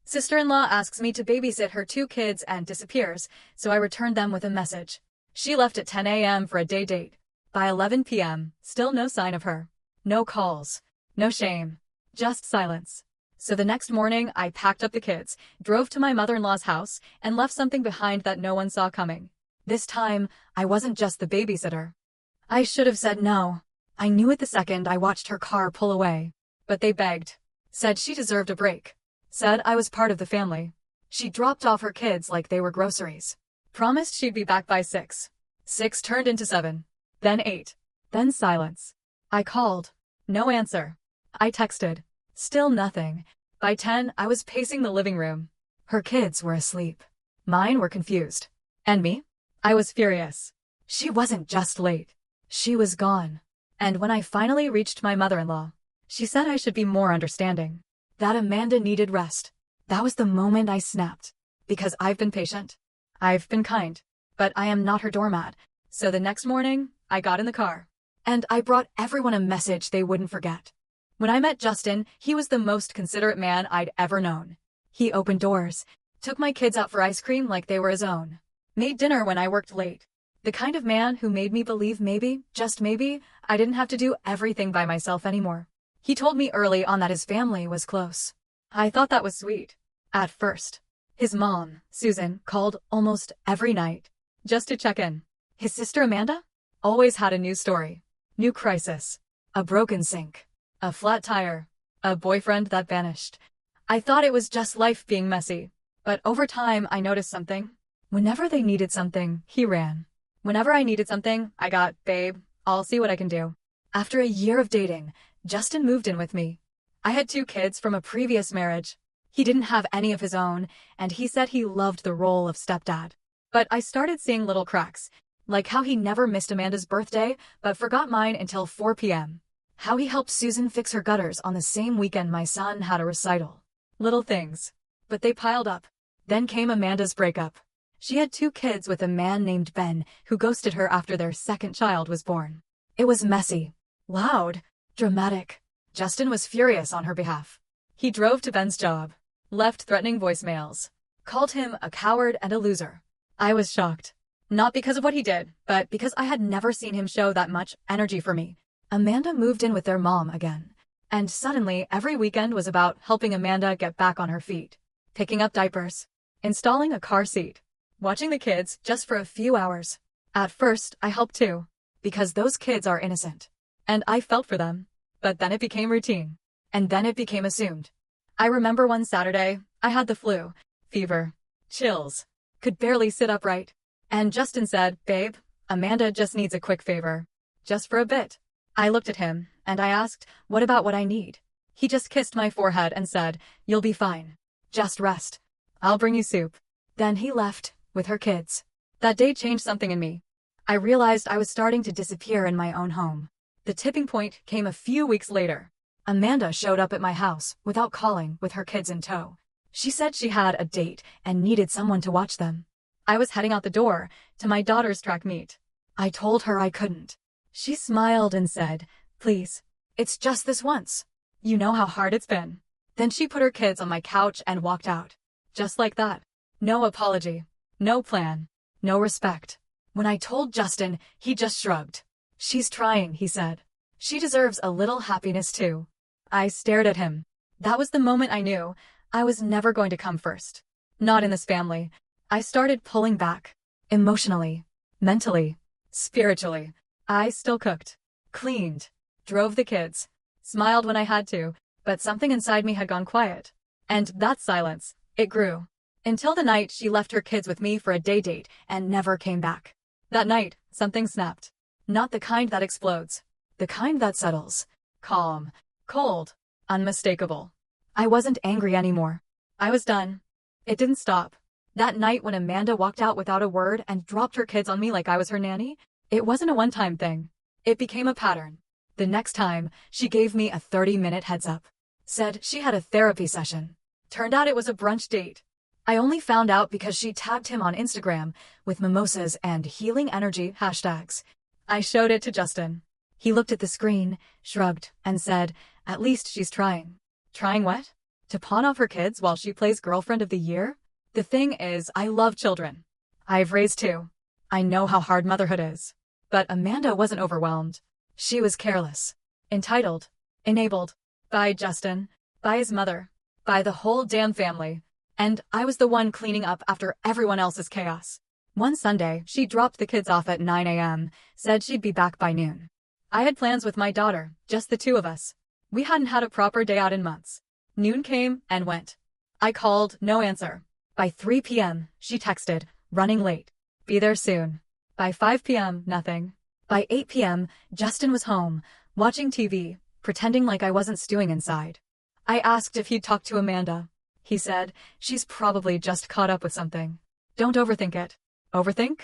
Sister-in-law asks me to babysit her 2 kids and disappears, so I returned them with a message. She left at 10 a.m. for a day date. By 11 p.m., still no sign of her. No calls. No shame. Just silence. So the next morning, I packed up the kids, drove to my mother-in-law's house, and left something behind that no one saw coming. This time, I wasn't just the babysitter. I should have said no. I knew it the second I watched her car pull away. But they begged. Said she deserved a break. Said I was part of the family. She dropped off her kids like they were groceries. Promised she'd be back by 6. 6 turned into 7. Then 8. Then silence. I called. No answer. I texted. Still nothing. By 10, I was pacing the living room. Her kids were asleep. Mine were confused. And me? I was furious. She wasn't just late. She was gone. And when I finally reached my mother-in-law, she said I should be more understanding. That Amanda needed rest. That was the moment I snapped. Because I've been patient. I've been kind. But I am not her doormat. So the next morning, I got in the car. And I brought everyone a message they wouldn't forget. When I met Justin, he was the most considerate man I'd ever known. He opened doors, took my kids out for ice cream like they were his own, made dinner when I worked late. The kind of man who made me believe maybe, just maybe, I didn't have to do everything by myself anymore. He told me early on that his family was close. I thought that was sweet. At first. His mom, Susan, called almost every night. Just to check in. His sister Amanda? Always had a new story. New crisis. A broken sink. A flat tire. A boyfriend that vanished. I thought it was just life being messy. But over time I noticed something. Whenever they needed something, he ran. Whenever I needed something, I got, babe, I'll see what I can do. After a year of dating, Justin moved in with me. I had 2 kids from a previous marriage. He didn't have any of his own, and he said he loved the role of stepdad. But I started seeing little cracks, like how he never missed Amanda's birthday, but forgot mine until 4 p.m. How he helped Susan fix her gutters on the same weekend my son had a recital. Little things. But they piled up. Then came Amanda's breakup. She had 2 kids with a man named Ben, who ghosted her after their second child was born. It was messy. Loud. Dramatic. Justin was furious on her behalf. He drove to Ben's job. Left threatening voicemails. Called him a coward and a loser. I was shocked. Not because of what he did, but because I had never seen him show that much energy for me. Amanda moved in with their mom again. And suddenly, every weekend was about helping Amanda get back on her feet. Picking up diapers. Installing a car seat. Watching the kids just for a few hours. At first, I helped too. Because those kids are innocent. And I felt for them. But then it became routine. And then it became assumed. I remember one Saturday, I had the flu. Fever. Chills. Could barely sit upright. And Justin said, babe, Amanda just needs a quick favor. Just for a bit. I looked at him, and I asked, what about what I need? He just kissed my forehead and said, you'll be fine. Just rest. I'll bring you soup. Then he left, with her kids. That day changed something in me. I realized I was starting to disappear in my own home. The tipping point came a few weeks later. Amanda showed up at my house, without calling, with her kids in tow. She said she had a date and needed someone to watch them. I was heading out the door, to my daughter's track meet. I told her I couldn't. She smiled and said, please, it's just this once. You know how hard it's been. Then she put her kids on my couch and walked out. Just like that. No apology. No plan. No respect. When I told Justin, he just shrugged. She's trying, he said. She deserves a little happiness too. I stared at him. That was the moment I knew I was never going to come first. Not in this family. I started pulling back. Emotionally. Mentally. Spiritually. I still cooked. Cleaned. Drove the kids. Smiled when I had to, but something inside me had gone quiet. And that silence, it grew. Until the night she left her kids with me for a day date and never came back. That night, something snapped. Not the kind that explodes. The kind that settles. Calm. Cold. Unmistakable. I wasn't angry anymore. I was done. It didn't stop. That night when Amanda walked out without a word and dropped her kids on me like I was her nanny, it wasn't a one-time thing. It became a pattern. The next time, she gave me a 30-minute heads up. Said she had a therapy session. Turned out it was a brunch date. I only found out because she tagged him on Instagram with mimosas and healing energy hashtags. I showed it to Justin. He looked at the screen, shrugged, and said, at least she's trying. Trying what? To pawn off her kids while she plays girlfriend of the year? The thing is, I love children. I've raised two. I know how hard motherhood is. But Amanda wasn't overwhelmed. She was careless. Entitled. Enabled. By Justin. By his mother. By the whole damn family. And I was the one cleaning up after everyone else's chaos. One Sunday, she dropped the kids off at 9 a.m., said she'd be back by noon. I had plans with my daughter, just the two of us. We hadn't had a proper day out in months. Noon came and went. I called, no answer. By 3 p.m., she texted, running late. Be there soon. By 5 p.m., nothing. By 8 p.m., Justin was home, watching TV, pretending like I wasn't stewing inside. I asked if he'd talked to Amanda. He said, she's probably just caught up with something. Don't overthink it. Overthink?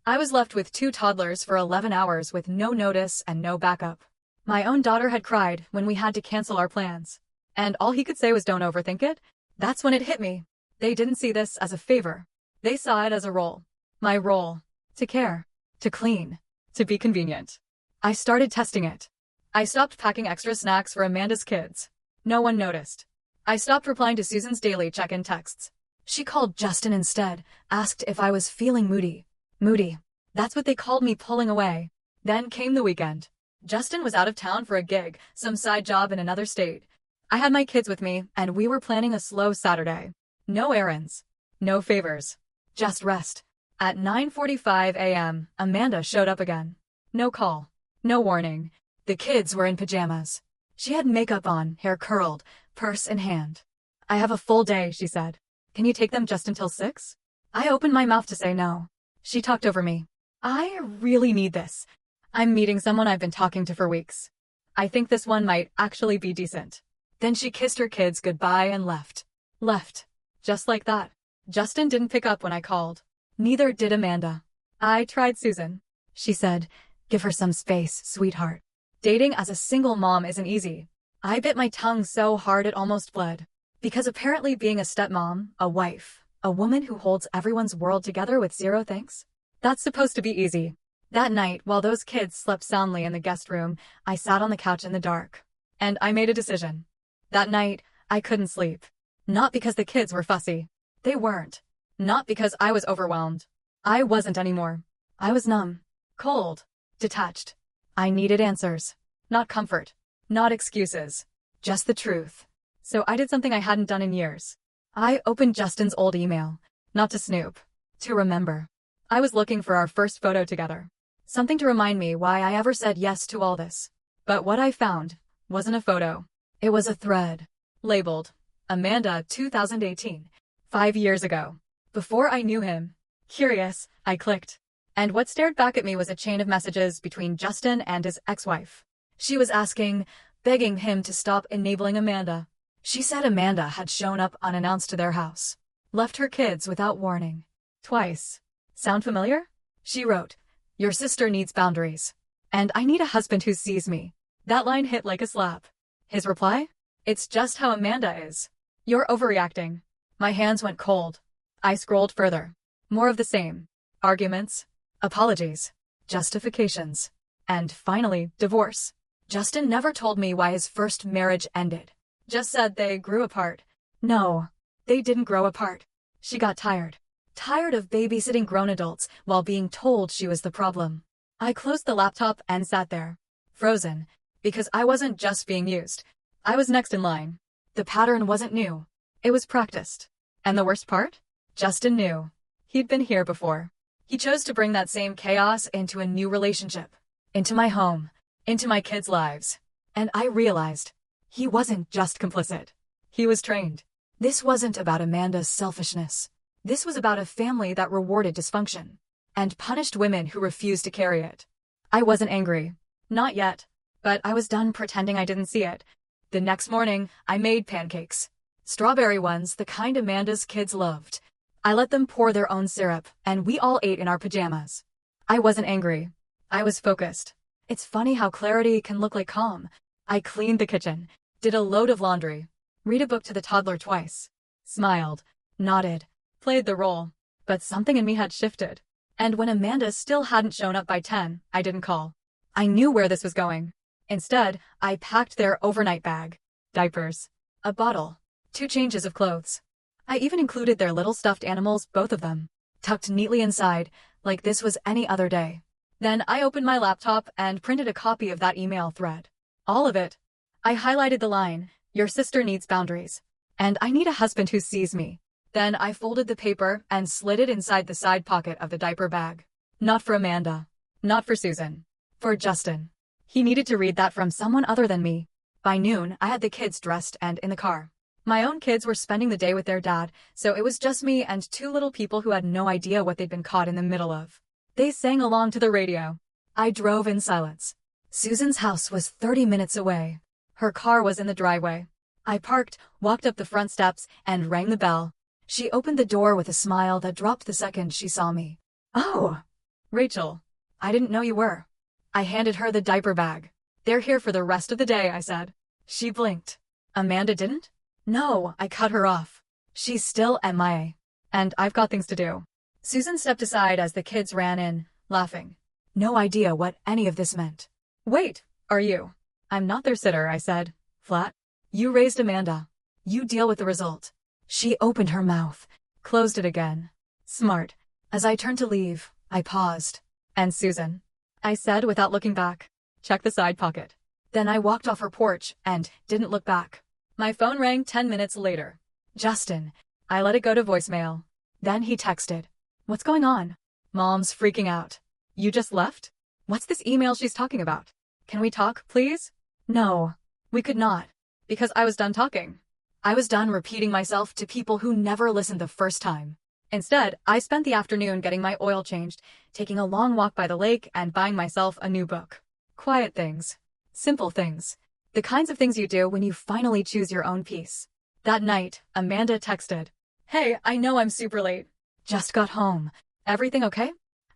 I was left with two toddlers for 11 hours with no notice and no backup. My own daughter had cried when we had to cancel our plans. And all he could say was don't overthink it? That's when it hit me. They didn't see this as a favor. They saw it as a role. My role. To care. To clean. To be convenient. I started testing it. I stopped packing extra snacks for Amanda's kids. No one noticed. I stopped replying to Susan's daily check-in texts. She called Justin instead, asked if I was feeling moody. Moody. That's what they called me pulling away. Then came the weekend. Justin was out of town for a gig, some side job in another state. I had my kids with me, and we were planning a slow Saturday. No errands. No favors. Just rest. At 9:45 a.m., Amanda showed up again. No call. No warning. The kids were in pajamas. She had makeup on, hair curled, purse in hand. I have a full day, she said. Can you take them just until 6? I opened my mouth to say no. She talked over me. I really need this. I'm meeting someone I've been talking to for weeks. I think this one might actually be decent. Then she kissed her kids goodbye and left. Left. Just like that. Justin didn't pick up when I called. Neither did Amanda. I tried Susan. She said, give her some space, sweetheart. Dating as a single mom isn't easy. I bit my tongue so hard it almost bled. Because apparently being a stepmom, a wife, a woman who holds everyone's world together with zero thanks, that's supposed to be easy. That night, while those kids slept soundly in the guest room, I sat on the couch in the dark. And I made a decision. That night, I couldn't sleep. Not because the kids were fussy. They weren't. Not because I was overwhelmed. I wasn't anymore. I was numb. Cold. Detached. I needed answers. Not comfort. Not excuses. Just the truth. So I did something I hadn't done in years. I opened Justin's old email. Not to snoop. To remember. I was looking for our first photo together. Something to remind me why I ever said yes to all this. But what I found wasn't a photo. It was a thread. Labeled, Amanda 2018. 5 years ago. Before I knew him. Curious, I clicked. And what stared back at me was a chain of messages between Justin and his ex-wife. She was asking, begging him to stop enabling Amanda. She said Amanda had shown up unannounced to their house. Left her kids without warning. Twice. Sound familiar? She wrote, your sister needs boundaries. And I need a husband who sees me. That line hit like a slap. His reply? It's just how Amanda is. You're overreacting. My hands went cold. I scrolled further. More of the same. Arguments. Apologies. Justifications. And finally, divorce. Justin never told me why his first marriage ended. Just said they grew apart. No, they didn't grow apart. She got tired. Tired of babysitting grown adults while being told she was the problem. I closed the laptop and sat there. Frozen. Because I wasn't just being used. I was next in line. The pattern wasn't new. It was practiced. And the worst part? Justin knew. He'd been here before. He chose to bring that same chaos into a new relationship. Into my home. Into my kids' lives. And I realized he wasn't just complicit. He was trained. This wasn't about Amanda's selfishness. This was about a family that rewarded dysfunction. And punished women who refused to carry it. I wasn't angry. Not yet. But I was done pretending I didn't see it. The next morning, I made pancakes. Strawberry ones, the kind Amanda's kids loved. I let them pour their own syrup, and we all ate in our pajamas. I wasn't angry. I was focused. It's funny how clarity can look like calm. I cleaned the kitchen, did a load of laundry, read a book to the toddler twice, smiled, nodded, played the role. But something in me had shifted. And when Amanda still hadn't shown up by 10, I didn't call. I knew where this was going. Instead, I packed their overnight bag. Diapers. A bottle. 2 changes of clothes. I even included their little stuffed animals, both of them, tucked neatly inside, like this was any other day. Then I opened my laptop and printed a copy of that email thread. All of it. I highlighted the line, "Your sister needs boundaries. And I need a husband who sees me." Then I folded the paper and slid it inside the side pocket of the diaper bag. Not for Amanda. Not for Susan. For Justin. He needed to read that from someone other than me. By noon, I had the kids dressed and in the car. My own kids were spending the day with their dad, so it was just me and 2 little people who had no idea what they'd been caught in the middle of. They sang along to the radio. I drove in silence. Susan's house was 30 minutes away. Her car was in the driveway. I parked, walked up the front steps, and rang the bell. She opened the door with a smile that dropped the second she saw me. "Oh, Rachel. I didn't know you were." I handed her the diaper bag. "They're here for the rest of the day," I said. She blinked. "Amanda didn't?" "No," I cut her off. "She's still MIA. And I've got things to do." Susan stepped aside as the kids ran in, laughing. No idea what any of this meant. "Wait, are you?" "I'm not their sitter," I said, flat. "You raised Amanda. You deal with the result." She opened her mouth, closed it again. "Smart." As I turned to leave, I paused. "And Susan?" I said without looking back. "Check the side pocket." Then I walked off her porch and didn't look back. My phone rang 10 minutes later. "Justin." I let it go to voicemail. Then he texted. "What's going on?" "Mom's freaking out." "You just left?" "What's this email she's talking about? Can we talk, please?" No. We could not. Because I was done talking. I was done repeating myself to people who never listened the first time. Instead, I spent the afternoon getting my oil changed, taking a long walk by the lake, and buying myself a new book. Quiet things. Simple things. The kinds of things you do when you finally choose your own peace. That night, Amanda texted. "Hey, I know I'm super late. Just got home. Everything okay?"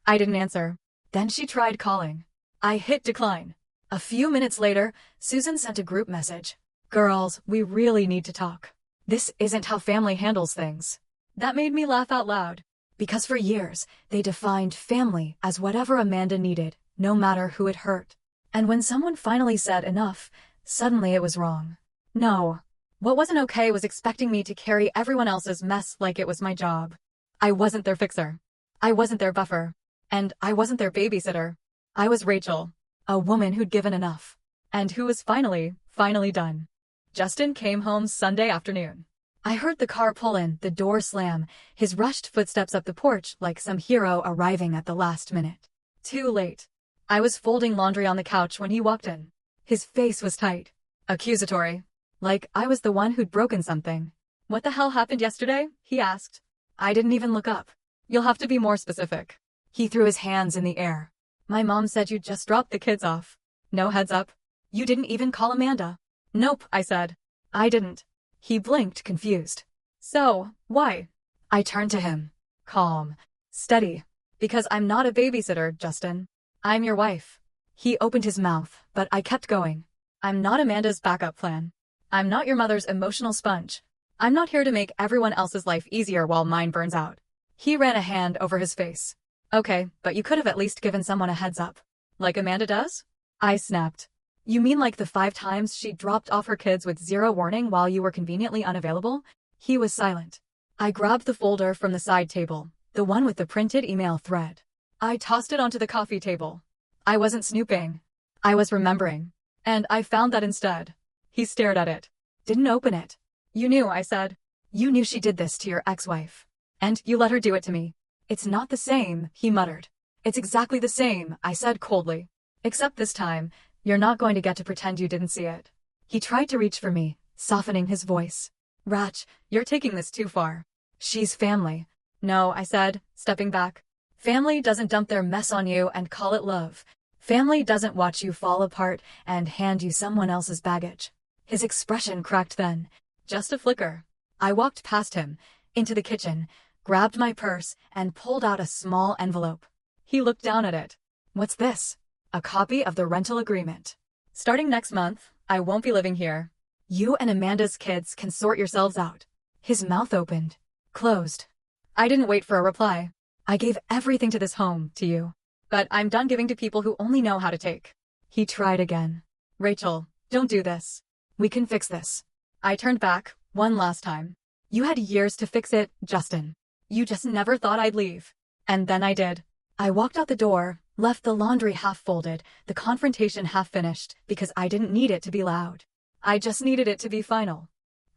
I didn't answer. Then she tried calling. I hit decline. A few minutes later, Susan sent a group message. "Girls, we really need to talk. This isn't how family handles things." That made me laugh out loud. Because for years, they defined family as whatever Amanda needed, no matter who it hurt. And when someone finally said enough, suddenly it was wrong. No. What wasn't okay was expecting me to carry everyone else's mess like it was my job. I wasn't their fixer. I wasn't their buffer. And I wasn't their babysitter. I was Rachel, a woman who'd given enough. And who was finally done. Justin came home Sunday afternoon. I heard the car pull in, the door slam, his rushed footsteps up the porch like some hero arriving at the last minute. Too late. I was folding laundry on the couch when he walked in. His face was tight. Accusatory. Like I was the one who'd broken something. "What the hell happened yesterday?" he asked. I didn't even look up. "You'll have to be more specific." He threw his hands in the air. "My mom said you just dropped the kids off. No heads up. You didn't even call Amanda." "Nope," I said. "I didn't." He blinked, confused. "So, why?" I turned to him. Calm. Steady. "Because I'm not a babysitter, Justin. I'm your wife." He opened his mouth, but I kept going. "I'm not Amanda's backup plan. I'm not your mother's emotional sponge. I'm not here to make everyone else's life easier while mine burns out." He ran a hand over his face. "Okay, but you could have at least given someone a heads up. Like Amanda does?" I snapped. "You mean like the 5 times she dropped off her kids with 0 warning while you were conveniently unavailable?" He was silent. I grabbed the folder from the side table, the one with the printed email thread. I tossed it onto the coffee table. I wasn't snooping. I was remembering. And I found that instead. He stared at it. Didn't open it. "You knew," I said. "You knew she did this to your ex-wife. And you let her do it to me." "It's not the same," he muttered. "It's exactly the same," I said coldly. "Except this time, you're not going to get to pretend you didn't see it." He tried to reach for me, softening his voice. "Rach, you're taking this too far. She's family." "No," I said, stepping back. "Family doesn't dump their mess on you and call it love. Family doesn't watch you fall apart and hand you someone else's baggage." His expression cracked then. Just a flicker. I walked past him, into the kitchen, grabbed my purse, and pulled out a small envelope. He looked down at it. "What's this?" "A copy of the rental agreement. Starting next month, I won't be living here. You and Amanda's kids can sort yourselves out." His mouth opened, closed. I didn't wait for a reply. "I gave everything to this home, to you. But I'm done giving to people who only know how to take." He tried again. "Rachel, don't do this. We can fix this." I turned back, One last time. You had years to fix it, Justin. You just never thought I'd leave. And then I did. I walked out the door, left the laundry half folded, the confrontation half finished, because I didn't need it to be loud. I just needed it to be final.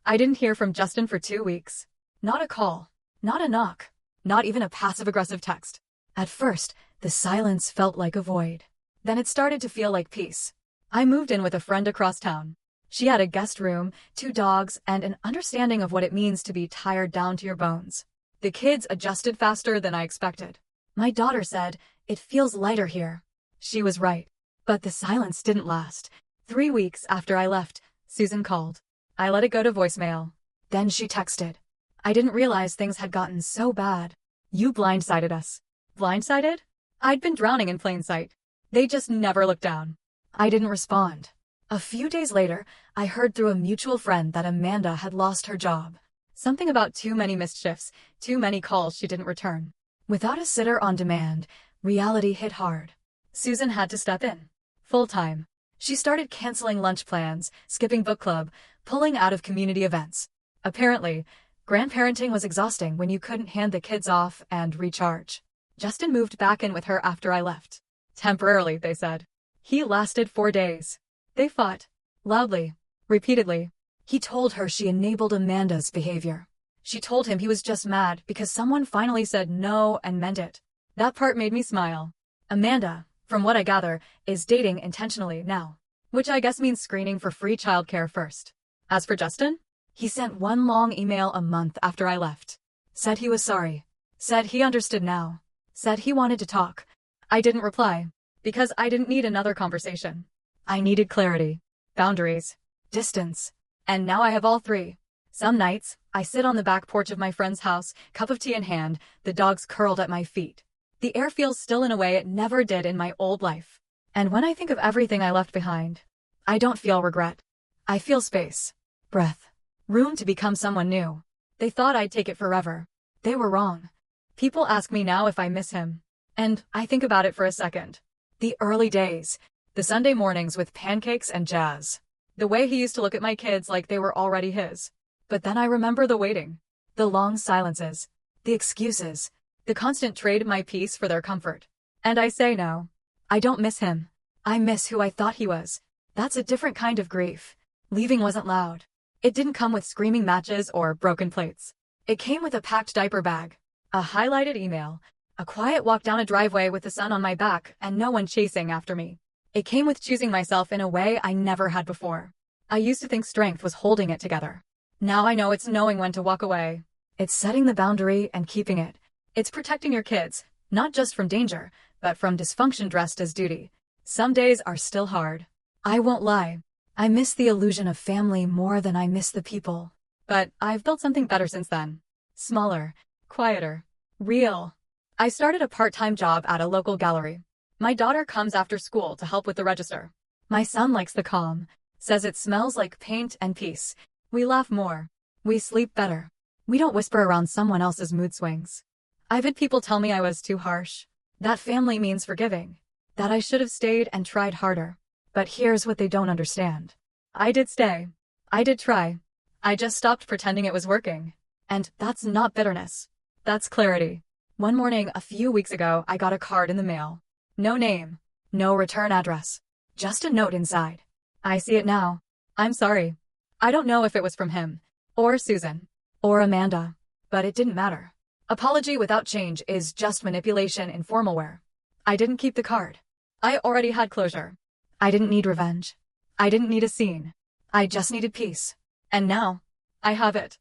I didn't hear from Justin for 2 weeks. Not a call. Not a knock. Not even a passive-aggressive text. At first, the silence felt like a void. Then it started to feel like peace. I moved in with a friend across town. She had a guest room, 2 dogs, and an understanding of what it means to be tired down to your bones. The kids adjusted faster than I expected. My daughter said, "It feels lighter here." She was right. But the silence didn't last. 3 weeks after I left, Susan called. I let it go to voicemail. Then she texted. I didn't realize things had gotten so bad. You blindsided us. Blindsided? I'd been drowning in plain sight. They just never looked down. I didn't respond. A few days later, I heard through a mutual friend that Amanda had lost her job. Something about too many missed shifts, too many calls she didn't return. Without a sitter on demand, reality hit hard. Susan had to step in. Full-time. She started canceling lunch plans, skipping book club, pulling out of community events. Apparently, grandparenting was exhausting when you couldn't hand the kids off and recharge. Justin moved back in with her after I left. Temporarily, they said. He lasted 4 days. They fought. Loudly. Repeatedly. He told her she enabled Amanda's behavior. She told him he was just mad because someone finally said no and meant it. That part made me smile. Amanda, from what I gather, is dating intentionally now. Which I guess means screening for free childcare first. As for Justin, he sent one long email a month after I left. Said he was sorry. Said he understood now. Said he wanted to talk. I didn't reply. Because I didn't need another conversation. I needed clarity, boundaries, distance, and now I have all 3. Some nights, I sit on the back porch of my friend's house, cup of tea in hand, the dogs curled at my feet. The air feels still in a way it never did in my old life. And when I think of everything I left behind, I don't feel regret. I feel space, breath, room to become someone new. They thought I'd take it forever. They were wrong. People ask me now if I miss him. And I think about it for a second. The early days. The Sunday mornings with pancakes and jazz. The way he used to look at my kids like they were already his. But then I remember the waiting. The long silences. The excuses. The constant trade of my peace for their comfort. And I say no. I don't miss him. I miss who I thought he was. That's a different kind of grief. Leaving wasn't loud. It didn't come with screaming matches or broken plates. It came with a packed diaper bag. A highlighted email. A quiet walk down a driveway with the sun on my back and no one chasing after me. It came with choosing myself in a way I never had before. I used to think strength was holding it together. Now I know it's knowing when to walk away. It's setting the boundary and keeping it. It's protecting your kids, not just from danger, but from dysfunction dressed as duty. Some days are still hard. I won't lie. I miss the illusion of family more than I miss the people. But I've built something better since then. Smaller, quieter, real. I started a part-time job at a local gallery. My daughter comes after school to help with the register. My son likes the calm, says it smells like paint and peace. We laugh more. We sleep better. We don't whisper around someone else's mood swings. I've had people tell me I was too harsh. That family means forgiving. That I should have stayed and tried harder. But here's what they don't understand. I did stay. I did try. I just stopped pretending it was working. And that's not bitterness. That's clarity. One morning a few weeks ago, I got a card in the mail. No name. No return address. Just a note inside. I see it now. I'm sorry. I don't know if it was from him, or Susan, or Amanda, but it didn't matter. Apology without change is just manipulation in formal wear. I didn't keep the card. I already had closure. I didn't need revenge. I didn't need a scene. I just needed peace. And now, I have it.